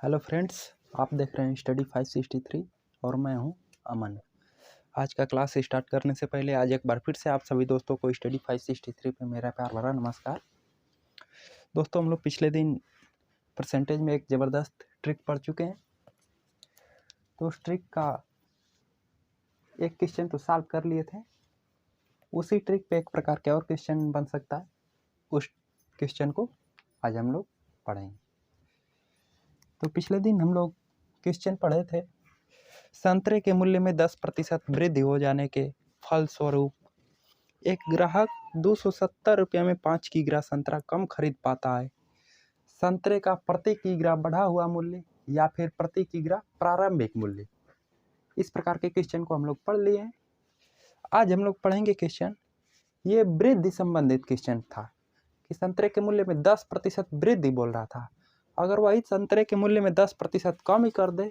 Hello friends, आप देख रहे हैं स्टडी 563 और मैं हूं अमन। आज का क्लास स्टार्ट करने से पहले आज एक बार फिर से आप सभी दोस्तों को स्टडी 563 पे मेरा प्यार भरा नमस्कार। दोस्तों, हम लोग पिछले दिन परसेंटेज में एक ज़बरदस्त ट्रिक पढ़ चुके हैं। तो उस ट्रिक का एक क्वेश्चन तो सॉल्व कर लिए थे। उसी ट्रिक पे एक प्रकार के और क्वेश्चन बन सकता है, उस क्वेश्चन को आज हम लोग पढ़ेंगे। तो पिछले दिन हम लोग क्वेश्चन पढ़े थे, संतरे के मूल्य में 10% वृद्धि हो जाने के फलस्वरूप एक ग्राहक 270 रुपये में 5 किग्रा संतरा कम खरीद पाता है। संतरे का प्रति किग्रा बढ़ा हुआ मूल्य या फिर प्रति किग्रा प्रारंभिक मूल्य। इस प्रकार के क्वेश्चन को हम लोग पढ़ लिए हैं। आज हम लोग पढ़ेंगे क्वेश्चन, ये वृद्धि संबंधित क्वेश्चन था कि संतरे के मूल्य में 10% वृद्धि बोल रहा था। अगर वही संतरे के मूल्य में 10% कम ही कर दे,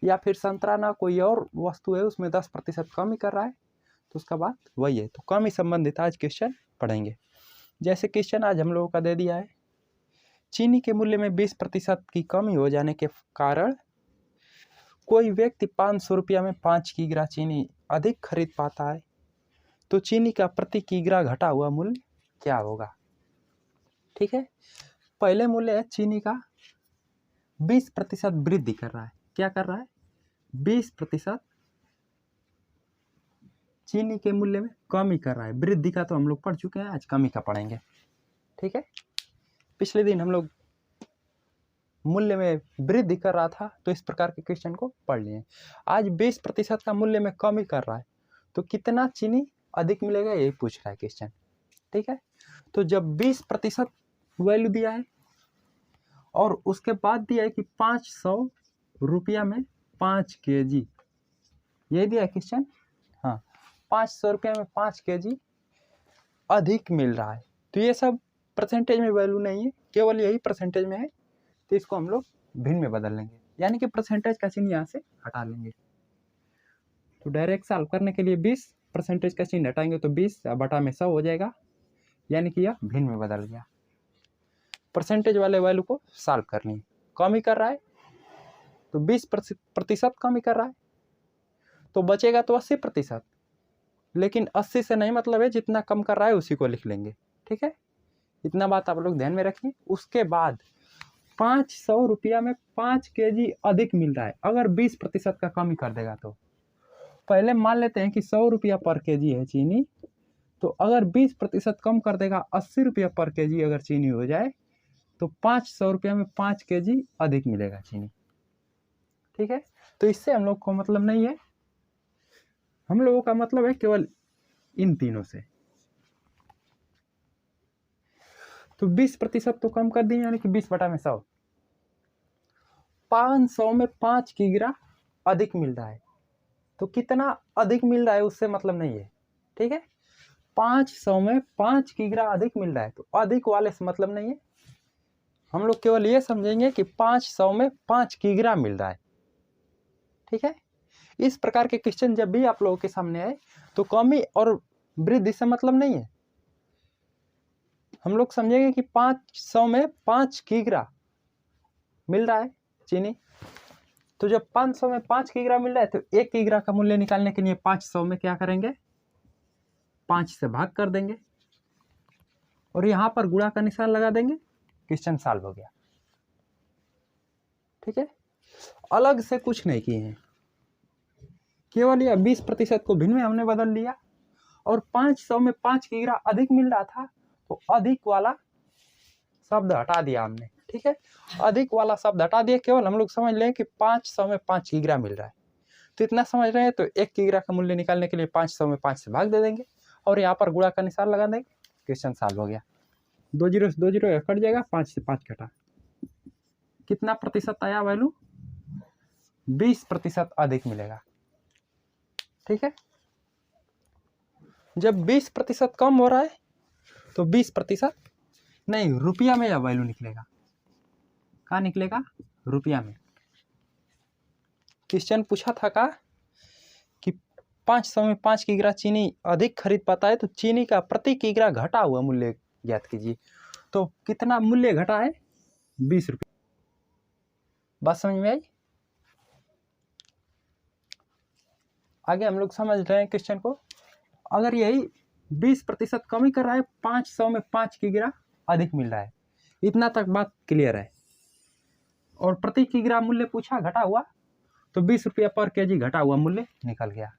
या फिर संतरा ना कोई और वस्तु है उसमें 10% कम ही कर रहा है, तो उसका बात वही है। तो कम ही संबंधित आज क्वेश्चन पढ़ेंगे। जैसे क्वेश्चन आज हम लोगों का दे दिया है, चीनी के मूल्य में 20% की कमी हो जाने के कारण कोई व्यक्ति 500 रुपया में 5 किग्रा चीनी अधिक खरीद पाता है, तो चीनी का प्रति किग्रा घटा हुआ मूल्य क्या होगा। ठीक है, पहले मूल्य है चीनी का 20% वृद्धि कर रहा है। क्या कर रहा है? 20% चीनी के मूल्य में कमी कर रहा है। वृद्धि का तो हम लोग पढ़ चुके हैं, आज कमी का पढ़ेंगे। ठीक है, पिछले दिन हम लोग मूल्य में वृद्धि कर रहा था, तो इस प्रकार के क्वेश्चन को पढ़ लिए। आज 20% का मूल्य में कमी कर रहा है, तो कितना चीनी अधिक मिलेगा, यही पूछ रहा है क्वेश्चन। ठीक है, तो जब 20% वैल्यू दिया है और उसके बाद दिया है कि 500 रुपया में 5 kg, यही दिया है क्वेश्चन। हाँ, 500 रुपया में 5 kg अधिक मिल रहा है। तो ये सब परसेंटेज में वैल्यू नहीं है, केवल यही परसेंटेज में है, तो इसको हम लोग भिन्न में बदल लेंगे, यानी कि परसेंटेज का चिन्ह यहाँ से हटा लेंगे। तो डायरेक्ट सॉल्व करने के लिए 20% का चिन्ह हटाएंगे तो 20 बटा में 100 हो जाएगा, यानी कि यह भिन्न में बदल गया। परसेंटेज वाले वैल्यू को सॉल्व कर लेंगे। कम ही कर रहा है तो 20% कम ही कर रहा है, तो बचेगा तो 80%, लेकिन 80 से नहीं मतलब है, जितना कम कर रहा है उसी को लिख लेंगे। ठीक है, इतना बात आप लोग ध्यान में रखिए। उसके बाद 500 रुपया में 5 kg अधिक मिल रहा है। अगर 20% का कमी कर देगा तो पहले मान लेते हैं कि 100 रुपया पर kg है चीनी, तो अगर 20% कम कर देगा 80 रुपया पर kg अगर चीनी हो जाए, तो 500 रुपया में 5 kg अधिक मिलेगा चीनी। ठीक है, तो इससे हम लोग को मतलब नहीं है, हम लोगों का मतलब है केवल इन तीनों से। तो 20% तो कम कर दिए, यानी कि 20 बटा में 100। 500 में 5 किग्रा अधिक मिल रहा है, तो कितना अधिक मिल रहा है उससे मतलब नहीं है। ठीक है, 500 में 5 किग्रा अधिक मिल रहा है, तो अधिक वाले से मतलब नहीं है। हम लोग केवल ये समझेंगे कि 500 में 5 किग्रा मिल रहा है। ठीक है, इस प्रकार के क्वेश्चन जब भी आप लोगों के सामने आए, तो कमी और वृद्धि से मतलब नहीं है। हम लोग समझेंगे कि 500 में 5 किग्रा मिल रहा है चीनी, तो जब 500 में 5 किग्रा मिल रहा है, तो 1 किग्रा का मूल्य निकालने के लिए 500 में क्या करेंगे, 5 से भाग कर देंगे और यहां पर गुणा का निशान लगा देंगे। क्वेश्चन सॉल्व हो गया। ठीक है, अलग से कुछ नहीं किए हैं, केवल यह 20% को भिन्न में हमने बदल लिया, और 500 में 5 किग्रा अधिक मिल रहा था, तो अधिक वाला शब्द हटा दिया हमने। ठीक है, अधिक वाला शब्द हटा दिया, केवल हम लोग समझ लें कि 500 में 5 किग्रा मिल रहा है, तो इतना समझ रहे हैं। तो 1 किग्रा का मूल्य निकालने के लिए 500 में 5 से भाग दे देंगे और यहाँ पर गुणा का निशान लगा देंगे। क्वेश्चन सॉल्व हो गया। 2 जीरो से 2 जीरो कट जाएगा, 5 से 5 कटा, कितना प्रतिशत आया वैल्यू, 20% अधिक मिलेगा। ठीक है, जब 20% कम हो रहा है, तो 20% नहीं, रुपया में यह वैल्यू निकलेगा। कहाँ निकलेगा? रुपया में। क्वेश्चन पूछा था का कि 500 में 5 किग्रा चीनी अधिक खरीद पाता है, तो चीनी का प्रति किग्रा घटा हुआ मूल्य ज्ञात कीजिए। तो कितना मूल्य घटा है? 20 रुपये। बात समझ में आई? आगे हम लोग समझ रहे हैं क्वेश्चन को। अगर यही 20% कमी कर रहा है, 500 में 5 किग्रा अधिक मिल रहा है, इतना तक बात क्लियर है। और प्रति किग्रा मूल्य पूछा घटा हुआ, तो 20 रुपया पर केजी घटा हुआ मूल्य निकल गया।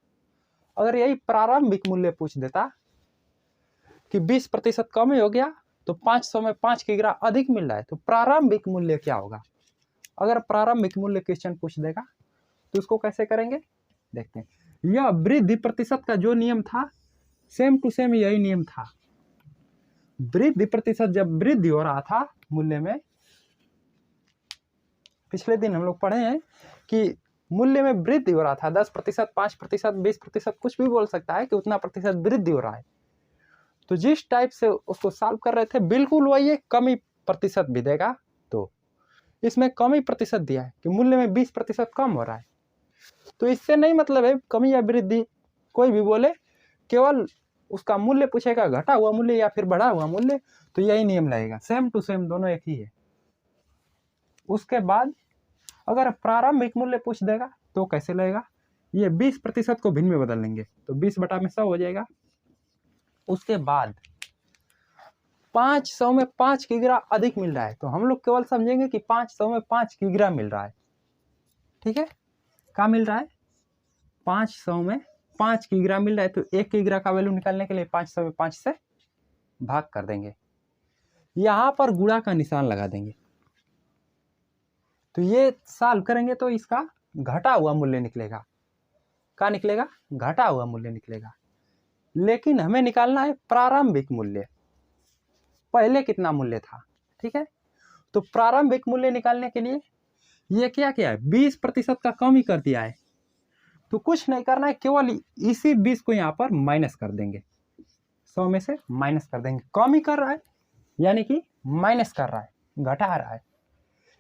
अगर यही प्रारंभिक मूल्य पूछ देता कि 20% कमी हो गया तो 500 में 5 किग्रा अधिक मिल रहा है, तो प्रारंभिक मूल्य क्या होगा। अगर प्रारंभिक मूल्य क्वेश्चन पूछ देगा तो उसको कैसे करेंगे, देखते हैं। यह वृद्धि प्रतिशत का जो नियम था, सेम टू सेम यही नियम था। वृद्धि प्रतिशत जब वृद्धि हो रहा था मूल्य में, पिछले दिन हम लोग पढ़े हैं कि मूल्य में वृद्धि हो रहा था, 10%, 5%, 20%, कुछ भी बोल सकता है कि उतना प्रतिशत वृद्धि हो रहा है। तो जिस टाइप से उसको सॉल्व कर रहे थे बिल्कुल वही है, कमी प्रतिशत भी देगा। तो इसमें कमी प्रतिशत दिया है कि मूल्य में 20% कम हो रहा है, तो इससे नहीं मतलब है कमी या वृद्धि कोई भी बोले, केवल उसका मूल्य पूछेगा, घटा हुआ मूल्य या फिर बढ़ा हुआ मूल्य, तो यही नियम लगेगा। सेम टू सेम दोनों एक ही है। उसके बाद अगर प्रारंभिक मूल्य पूछ देगा तो कैसे लगेगा, ये 20% को भिन्न में बदल लेंगे, तो 20/100 हो जाएगा। उसके बाद 500 में 5 किग्रा अधिक मिल रहा है, तो हम लोग केवल समझेंगे कि 500 में 5 किग्रा मिल रहा है। ठीक है, क्या मिल रहा है, 500 में 5 किग्रा मिल रहा है, तो 1 किग्रा का वैल्यू निकालने के लिए 500 में 5 से भाग कर देंगे, यहां पर गुणा का निशान लगा देंगे। तो ये सॉल्व करेंगे तो इसका घटा हुआ मूल्य निकलेगा। क्या निकलेगा, घटा हुआ मूल्य निकलेगा। लेकिन हमें निकालना है प्रारंभिक मूल्य, पहले कितना मूल्य था। ठीक है, तो प्रारंभिक मूल्य निकालने के लिए ये क्या किया है, 20% का कम ही कर दिया है, तो कुछ नहीं करना है, केवल इसी 20 को यहाँ पर माइनस कर देंगे, 100 में से माइनस कर देंगे। कम ही कर रहा है यानी कि माइनस कर रहा है, घटा रहा है।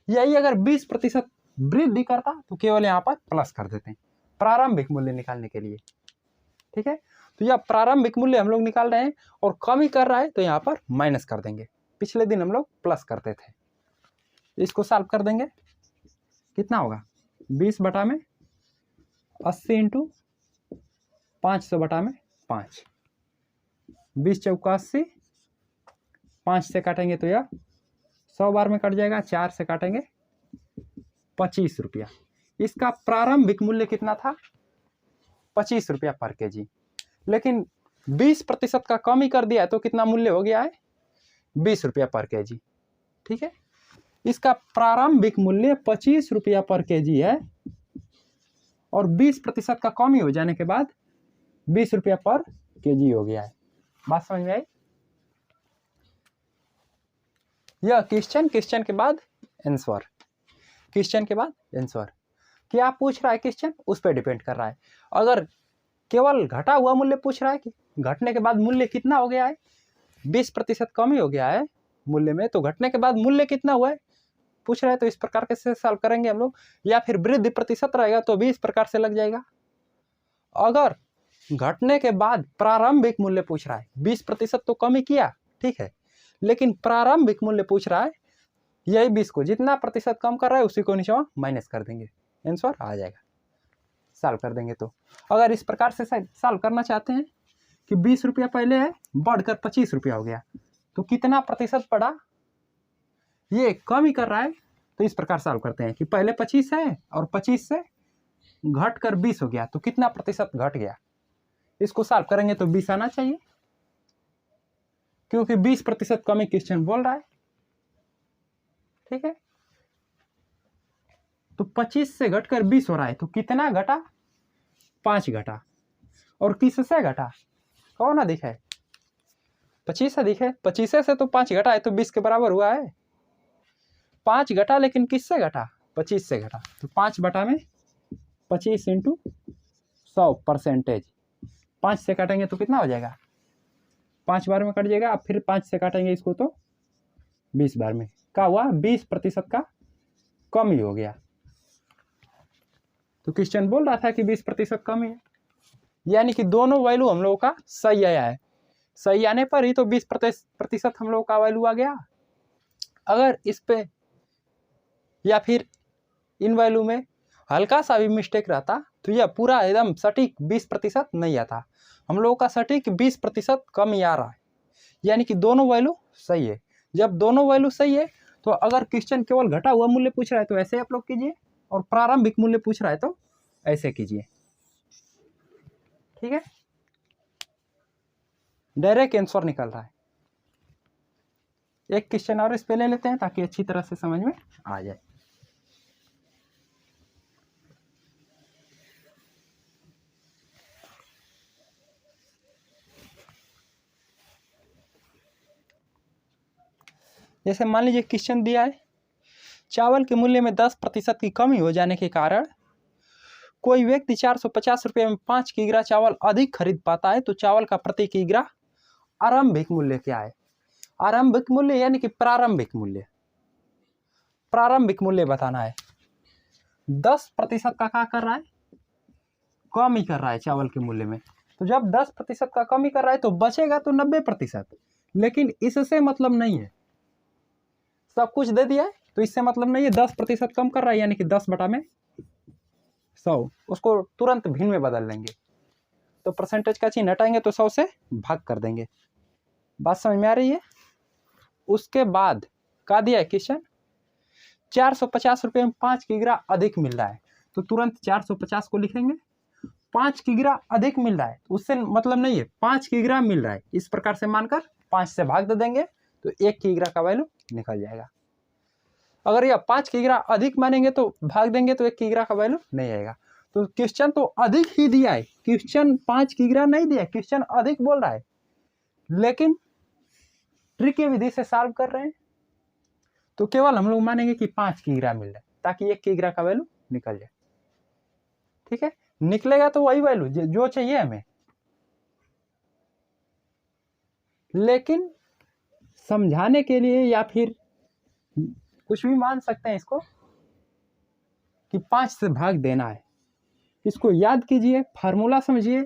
यही अगर 20% वृद्धि करता तो केवल यहाँ पर प्लस कर देते हैं प्रारंभिक मूल्य निकालने के लिए। ठीक है, तो यह प्रारंभिक मूल्य हम लोग निकाल रहे हैं और कमी कर रहा है तो यहाँ पर माइनस कर देंगे। पिछले दिन हम लोग प्लस करते थे, इसको सॉल्व कर देंगे, कितना होगा 20/80 इंटू 500/5, 20 चौका 80, 5 से काटेंगे तो यह 100 बार में कट जाएगा, 4 से काटेंगे 25 रुपया। इसका प्रारंभिक मूल्य कितना था, 25 रुपया पर केजी, लेकिन 20% का कमी कर दिया है तो कितना मूल्य हो गया है, 20 रुपया पर केजी। ठीक है, इसका प्रारंभिक मूल्य 25 रुपया पर केजी है और 20% का कमी हो जाने के बाद 20 रुपया पर केजी हो गया है। बात समझ में आई? यह क्वेश्चन के बाद आंसर, क्वेश्चन के बाद आंसर। क्या पूछ रहा है क्वेश्चन, उस पर डिपेंड कर रहा है। अगर केवल घटा हुआ मूल्य पूछ रहा है कि घटने के बाद मूल्य कितना हो गया है, 20% कमी हो गया है मूल्य में, तो घटने के बाद मूल्य कितना हुआ है पूछ रहा है, तो इस प्रकार के से सॉल्व करेंगे हम लोग। या फिर वृद्धि प्रतिशत रहेगा तो भी इस प्रकार से लग जाएगा। अगर घटने के बाद प्रारंभिक मूल्य पूछ रहा है, 20% तो कमी किया, ठीक है, लेकिन प्रारंभिक मूल्य पूछ रहा है, यही 20 को जितना प्रतिशत कम कर रहा है उसी को नीचे माइनस कर देंगे, आंसर आ जाएगा। सॉल्व कर देंगे तो अगर इस प्रकार से सॉल्व करना चाहते हैं कि 20 रुपया पहले है बढ़कर 25 रुपया हो गया, तो कितना प्रतिशत बढ़ा, ये कम ही कर रहा है, तो इस प्रकार सॉल्व करते हैं कि पहले 25 है और 25 से घट कर 20 हो गया, तो कितना प्रतिशत घट गया। इसको सॉल्व करेंगे तो 20 आना चाहिए, क्योंकि 20% कमी क्वेश्चन बोल रहा है। ठीक है, तो 25 से घटकर 20 हो रहा है, तो कितना घटा, 5 घटा। और किससे घटा, कौन अधिक है, 25 अधिक है, 25 से तो 5 घटा है तो 20 के बराबर हुआ है। 5 घटा लेकिन किससे घटा, 25 से घटा, तो 5/25 इंटू 100%। 5 से काटेंगे तो कितना हो जाएगा, 5 बार में कट जाएगा। अब फिर 5 से काटेंगे इसको तो 20 बार में, क्या हुआ, 20% का कमी हो गया। तो क्वेश्चन बोल रहा था कि 20% कमी है, यानी कि दोनों वैल्यू हम लोगों का सही आया है। सही आने पर ही तो 20% हम लोगों का वैल्यू आ गया। अगर इस पे या फिर इन वैल्यू में हल्का सा भी मिस्टेक रहता तो यह पूरा एकदम सटीक 20% नहीं आता। हम लोगों का सटीक 20% कम ही आ रहा है, यानी कि दोनों वैल्यू सही है। जब दोनों वैल्यू सही है तो अगर क्वेश्चन केवल घटा हुआ मूल्य पूछ रहा है तो ऐसे आप लोग कीजिए, और प्रारंभिक मूल्य पूछ रहा है तो ऐसे कीजिए। ठीक है, डायरेक्ट आंसर निकल रहा है। एक क्वेश्चन और इस पे ले लेते हैं ताकि अच्छी तरह से समझ में आ जाए। जैसे मान लीजिए क्वेश्चन दिया है, चावल के मूल्य में 10% की कमी हो जाने के कारण कोई व्यक्ति 450 रुपये में 5 किग्रा चावल अधिक खरीद पाता है, तो चावल का प्रति किग्रा आरंभिक मूल्य क्या है? आरंभिक मूल्य यानी कि प्रारंभिक मूल्य, प्रारंभिक मूल्य बताना है। 10% का क्या कर रहा है? कमी कर रहा है चावल के मूल्य में। तो जब 10% का कमी कर रहा है तो बचेगा तो 90%, लेकिन इससे मतलब नहीं है, सब कुछ दे दिया है तो इससे मतलब नहीं है। 10% कम कर रहा है यानी कि 10/100, उसको तुरंत भिन्न में बदल लेंगे। तो परसेंटेज का चिन्ह हटाएंगे तो 100 से भाग कर देंगे। बात समझ में आ रही है? उसके बाद का दिया है क्वेश्चन, 450 रुपये में 5 किग्रा अधिक मिल रहा है, तो तुरंत 450 को लिखेंगे। 5 किग्रा अधिक मिल रहा है उससे मतलब नहीं है, 5 किग्रा मिल रहा है, इस प्रकार से मानकर 5 से भाग दे देंगे तो 1 किग्रा का वैल्यू निकल जाएगा। अगर यह 5 किग्रा अधिक मानेंगे तो भाग देंगे तो 1 किग्रा का वैल्यू नहीं आएगा। तो क्वेश्चन तो अधिक ही दिया है, क्वेश्चन 5 किग्रा नहीं दिया है, क्वेश्चन अधिक बोल रहा है, लेकिन ट्रिकी विधि से सॉल्व कर रहे हैं तो केवल हम लोग मानेंगे कि 5 किग्रा मिल रहा है ताकि 1 किग्रा का वैल्यू निकल जाए। ठीक है, निकलेगा तो वही वैल्यू जो चाहिए हमें, लेकिन समझाने के लिए या फिर कुछ भी मान सकते हैं इसको कि 5 से भाग देना है। इसको याद कीजिए, फार्मूला समझिए,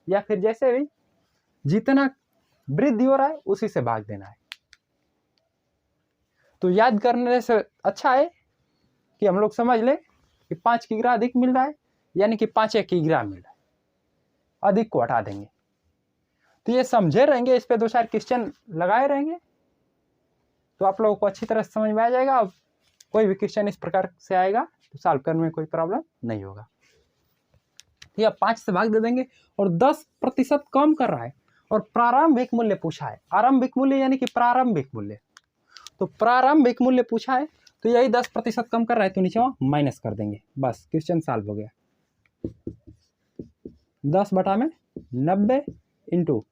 या फिर जैसे भी जितना वृद्धि हो रहा है उसी से भाग देना है। तो याद करने से अच्छा है कि हम लोग समझ ले कि 5 किग्रा अधिक मिल रहा है यानी कि 5 किग्रा मिल रहा है, अधिक को हटा देंगे। तो ये समझे रहेंगे, इस पे 2-4 क्वेश्चन लगाए रहेंगे तो आप लोगों को अच्छी तरह समझ में आ जाएगा। अब कोई भी क्वेश्चन इस प्रकार से आएगा तो सॉल्व करने में कोई प्रॉब्लम नहीं होगा। तो यह 5 से भाग दे देंगे और 10% कम कर रहा है और प्रारंभिक मूल्य पूछा है। आरंभिक मूल्य यानी कि प्रारंभिक मूल्य, तो प्रारंभिक मूल्य पूछा है तो यही 10% कम कर रहा है तो नीचे माइनस कर देंगे, बस क्वेश्चन सॉल्व हो गया। 10/90 इंटू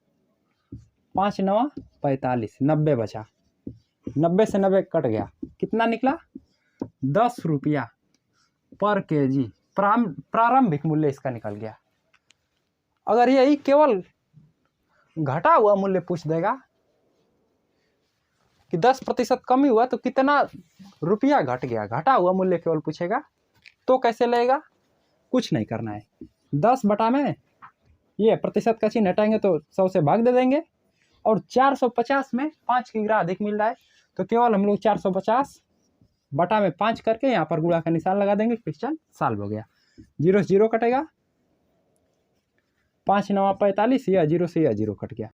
5 9 45, 90 बचा, 90 से 90 कट गया, कितना निकला? 10 रुपया पर केजी प्रारंभिक मूल्य इसका निकल गया। अगर यही केवल घटा हुआ मूल्य पूछ देगा कि 10% कमी हुआ तो कितना रुपया घट गया, घटा हुआ मूल्य केवल पूछेगा तो कैसे लेगा? कुछ नहीं करना है, 10 बटा में ये प्रतिशत का चिन्ह हटाएंगे तो 100 से भाग दे देंगे, और 450 में 5 किग्रा अधिक मिल रहा है तो केवल हम लोग 450 बटा में 5 करके यहाँ पर गुणा का निशान लगा देंगे, क्वेश्चन सॉल्व हो गया। 0 से 0 कटेगा, 5 9 45, यह 0 से यह 0 कट गया।